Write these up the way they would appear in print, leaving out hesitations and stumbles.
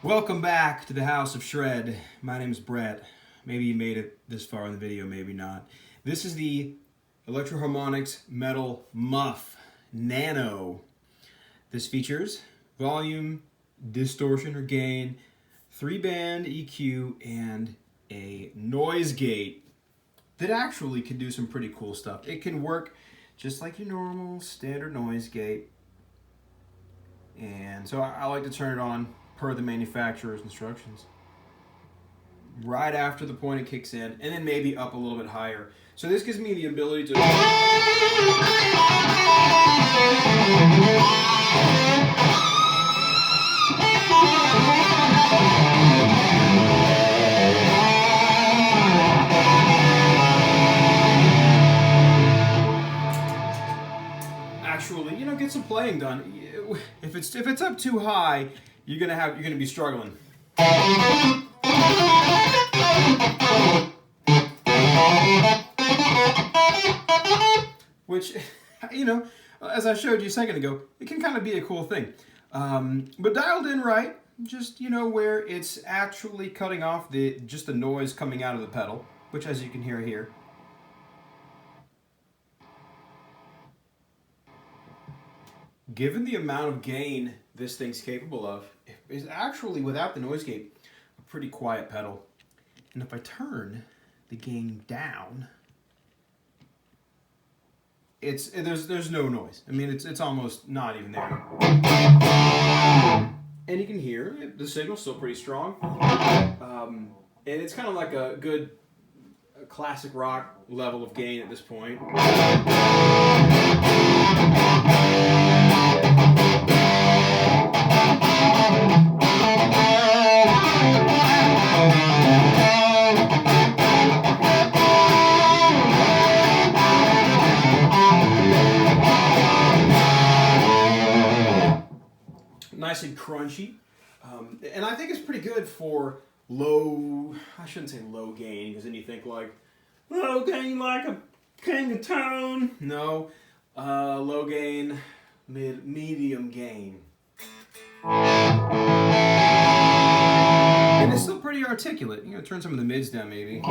Welcome back to the House of Shred. My name is Brett. Maybe you made it this far in the video, maybe not. This is the Electro Harmonix Metal Muff Nano. This features volume, distortion or gain, 3-band EQ, and a noise gate that actually can do some pretty cool stuff. It can work just like your normal standard noise gate. And so I like to turn it on per the manufacturer's instructions, right after the point it kicks in, and then maybe up a little bit higher. So this gives me the ability to actually, get some playing done. If it's up too high, you're gonna be struggling. Which, as I showed you a second ago, it can kind of be a cool thing. But dialed in right, just where it's actually cutting off just the noise coming out of the pedal, which, as you can hear here. Given the amount of gain this thing's capable of, is actually, without the noise gate, a pretty quiet pedal. And if I turn the gain down, there's no noise. I mean, it's almost not even there. And you can hear the signal's still pretty strong. And it's kind of like a good classic rock level of gain at this point. Nice and crunchy, and I think it's pretty good for low, I shouldn't say low gain, because then you think like, low gain like a king of tone. No, low gain, medium gain. And it's still pretty articulate. Turn some of the mids down maybe.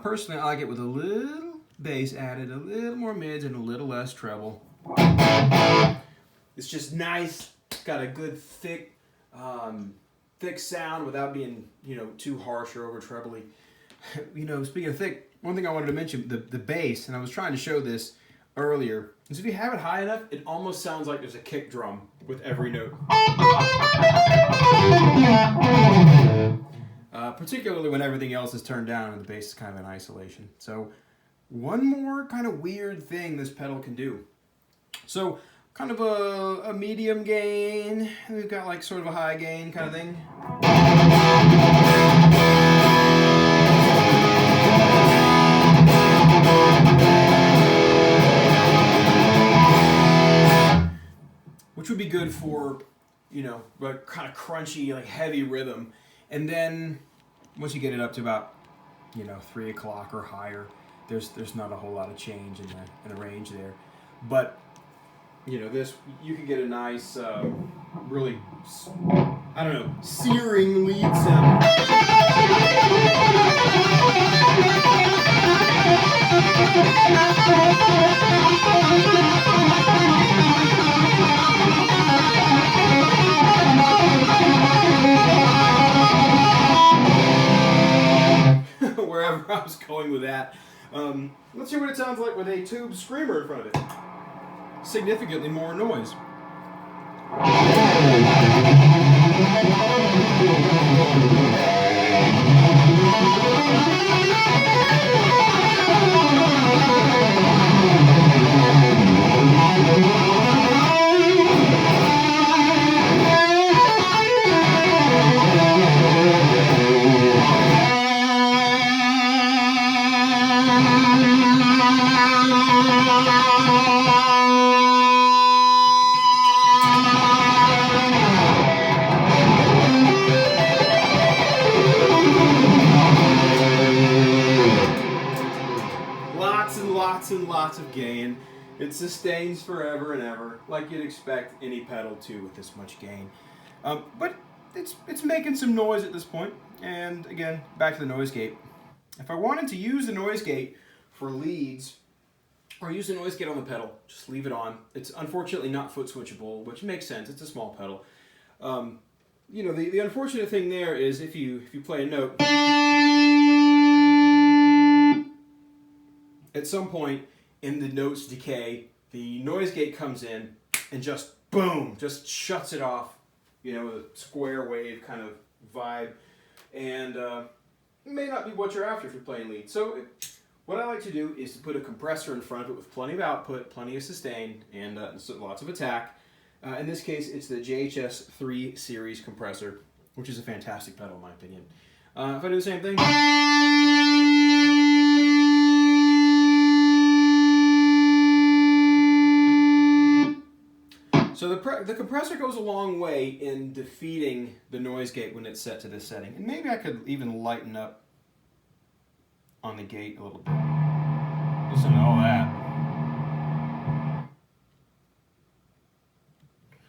Personally, I like it with a little bass added, a little more mids, and a little less treble. It's just nice. It's got a good thick sound without being too harsh or over trebly. Speaking of thick, one thing I wanted to mention, the bass, and I was trying to show this earlier, is if you have it high enough, it almost sounds like there's a kick drum with every note. Particularly when everything else is turned down and the bass is kind of in isolation. So one more kind of weird thing this pedal can do. So kind of a medium gain. We've got like sort of a high gain kind of thing. Which would be good for, like kind of crunchy, like heavy rhythm. And then once you get it up to about 3 o'clock or higher, there's not a whole lot of change in the range there. But this, you can get a nice really, I don't know, searing lead sound. Wherever I was going with that. Let's hear what it sounds like with a tube screamer in front of it. Significantly more noise. and lots of gain. It sustains forever and ever, like you'd expect any pedal to with this much gain. But it's making some noise at this point. And again, back to the noise gate. If I wanted to use the noise gate for leads, or use the noise gate on the pedal, just leave it on. It's unfortunately not foot switchable, which makes sense. It's a small pedal. You know, the unfortunate thing there is if you play a note, at some point in the note's decay, the noise gate comes in and just boom, just shuts it off. You know, a square wave kind of vibe, and it may not be what you're after if you're playing lead. So what I like to do is to put a compressor in front of it with plenty of output, plenty of sustain, and lots of attack. In this case, it's the JHS 3 series compressor, which is a fantastic pedal in my opinion. If I do the same thing, so the compressor goes a long way in defeating the noise gate when it's set to this setting. And maybe I could even lighten up on the gate a little bit. Listen to all that.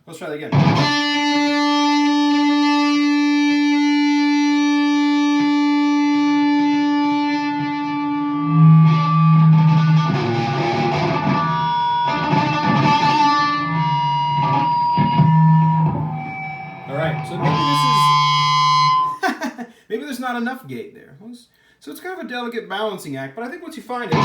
Let's try that again. All right, so maybe this is maybe there's not enough gate there. So it's kind of a delicate balancing act, but I think once you find it,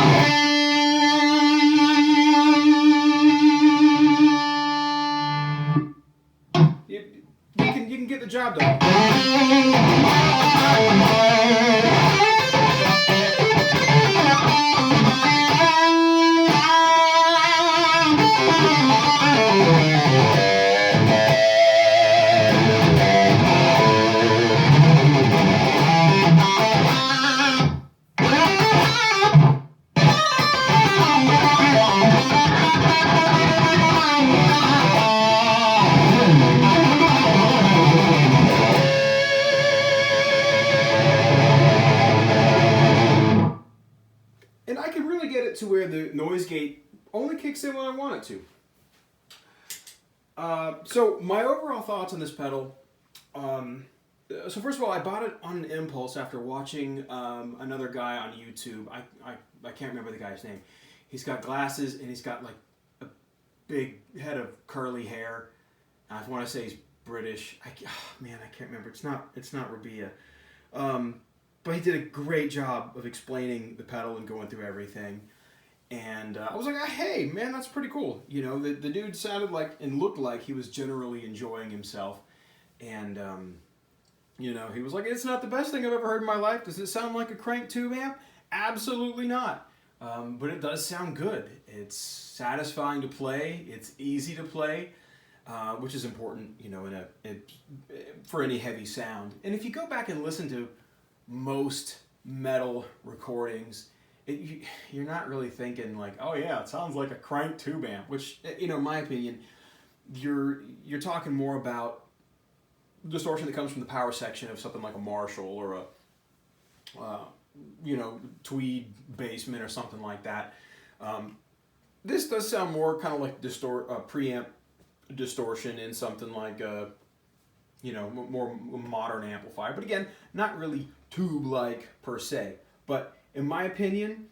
you can get the job done. To where the noise gate only kicks in when I want it to. So my overall thoughts on this pedal. So first of all, I bought it on an impulse after watching another guy on YouTube. I can't remember the guy's name. He's got glasses and he's got like a big head of curly hair. I want to say he's British. Man, I can't remember. It's not Rabia. But he did a great job of explaining the pedal and going through everything. And I was like, hey, man, that's pretty cool. You know, the dude sounded like and looked like he was generally enjoying himself. And, you know, he was like, it's not the best thing I've ever heard in my life. Does it sound like a crank tube amp? Absolutely not. But it does sound good. It's satisfying to play. It's easy to play, which is important, you know, for any heavy sound. And if you go back and listen to most metal recordings, you're not really thinking like, oh yeah, it sounds like a crank tube amp, which, you know, in my opinion, you're talking more about distortion that comes from the power section of something like a Marshall or a you know, Tweed Basement or something like that. This does sound more kind of like preamp distortion in something like a, you know, more modern amplifier, but again, not really tube-like per se. But in my opinion,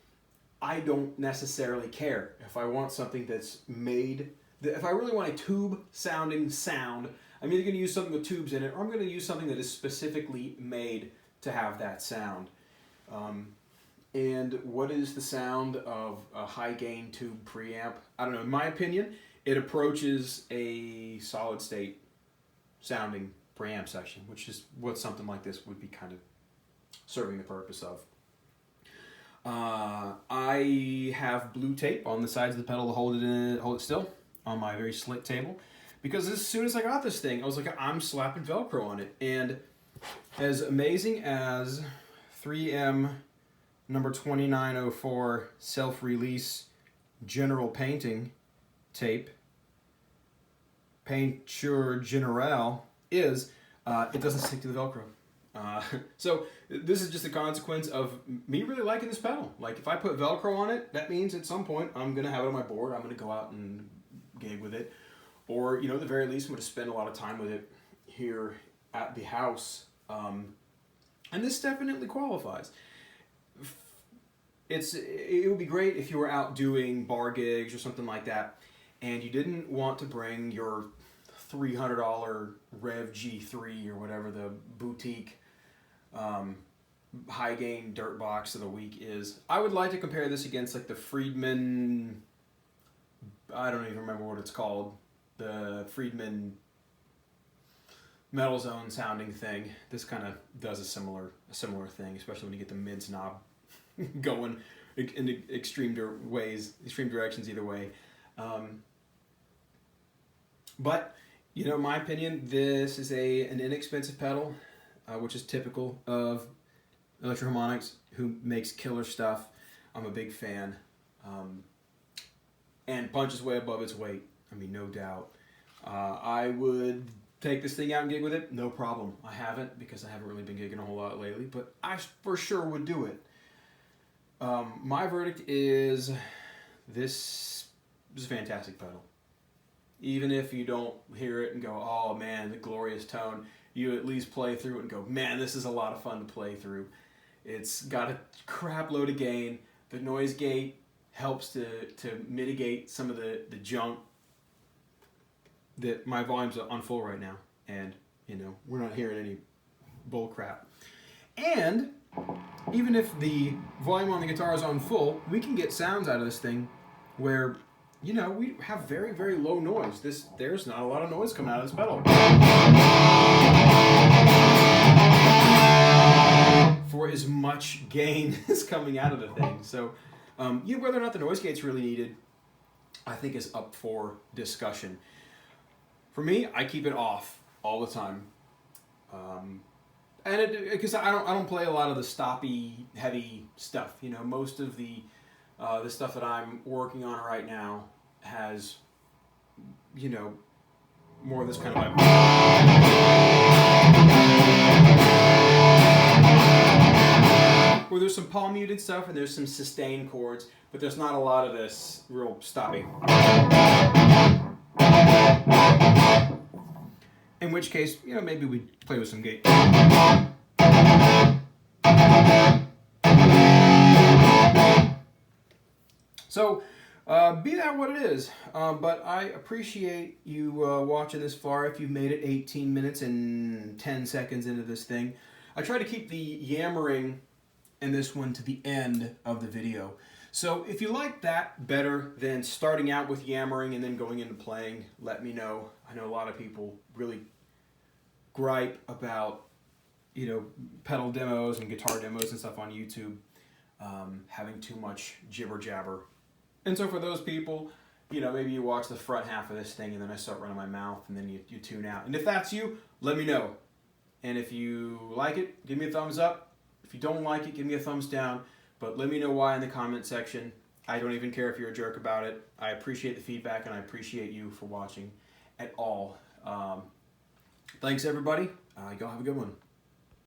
I don't necessarily care. If I want something that's made, if I really want a tube-sounding sound, I'm either going to use something with tubes in it, or I'm going to use something that is specifically made to have that sound. And what is the sound of a high-gain tube preamp? I don't know. In my opinion, it approaches a solid-state sounding preamp section, which is what something like this would be kind of serving the purpose of. I have blue tape on the sides of the pedal to hold it still on my very slick table, because as soon as I got this thing, I was like, I'm slapping Velcro on it. And as amazing as 3M number 2904 self-release general painting tape, Peinture Generale, is, it doesn't stick to the Velcro. So this is just a consequence of me really liking this pedal. Like if I put Velcro on it, that means at some point I'm gonna have it on my board. I'm gonna go out and gig with it, or you know, at the very least, I'm gonna spend a lot of time with it here at the house. And this definitely qualifies. It would be great if you were out doing bar gigs or something like that, and you didn't want to bring your $300 Rev G3 or whatever the boutique high gain dirt box of the week is. I would like to compare this against like the FRIEDMAN, I don't even remember what it's called, the FRIEDMAN Metal Zone sounding thing. This kind of does a similar thing, especially when you get the mids knob going in extreme directions either way. But you know, in my opinion, this is an inexpensive pedal, which is typical of Electro Harmonix, who makes killer stuff. I'm a big fan, and punches way above its weight. I mean, no doubt. I would take this thing out and gig with it, no problem. I haven't, because I haven't really been gigging a whole lot lately, but I for sure would do it. My verdict is this is a fantastic pedal. Even if you don't hear it and go, oh man, the glorious tone, you at least play through it and go, man, this is a lot of fun to play through. It's got a crap load of gain. The noise gate helps to mitigate some of the junk that my volume's on full right now. And, you know, we're not hearing any bull crap. And even if the volume on the guitar is on full, we can get sounds out of this thing where, you know, we have very, very low noise. There's not a lot of noise coming out of this pedal. For as much gain as coming out of the thing. So, you know, whether or not the noise gate's really needed, I think is up for discussion. For me, I keep it off all the time. And because I don't play a lot of the stoppy, heavy stuff. You know, most of the stuff that I'm working on right now has, you know, more of this kind of like, where there's some palm muted stuff and there's some sustained chords, but there's not a lot of this real stoppy. In which case, you know, maybe we'd play with some gate. So, be that what it is, but I appreciate you watching this far. If you've made it 18 minutes and 10 seconds into this thing, I try to keep the yammering in this one to the end of the video. So if you like that better than starting out with yammering and then going into playing, let me know. I know a lot of people really gripe about, you know, pedal demos and guitar demos and stuff on YouTube having too much jibber jabber. And so for those people, you know, maybe you watch the front half of this thing and then I start running my mouth and then you tune out. And if that's you, let me know. And if you like it, give me a thumbs up. If you don't like it, give me a thumbs down. But let me know why in the comment section. I don't even care if you're a jerk about it. I appreciate the feedback and I appreciate you for watching at all. Thanks everybody. Y'all have a good one.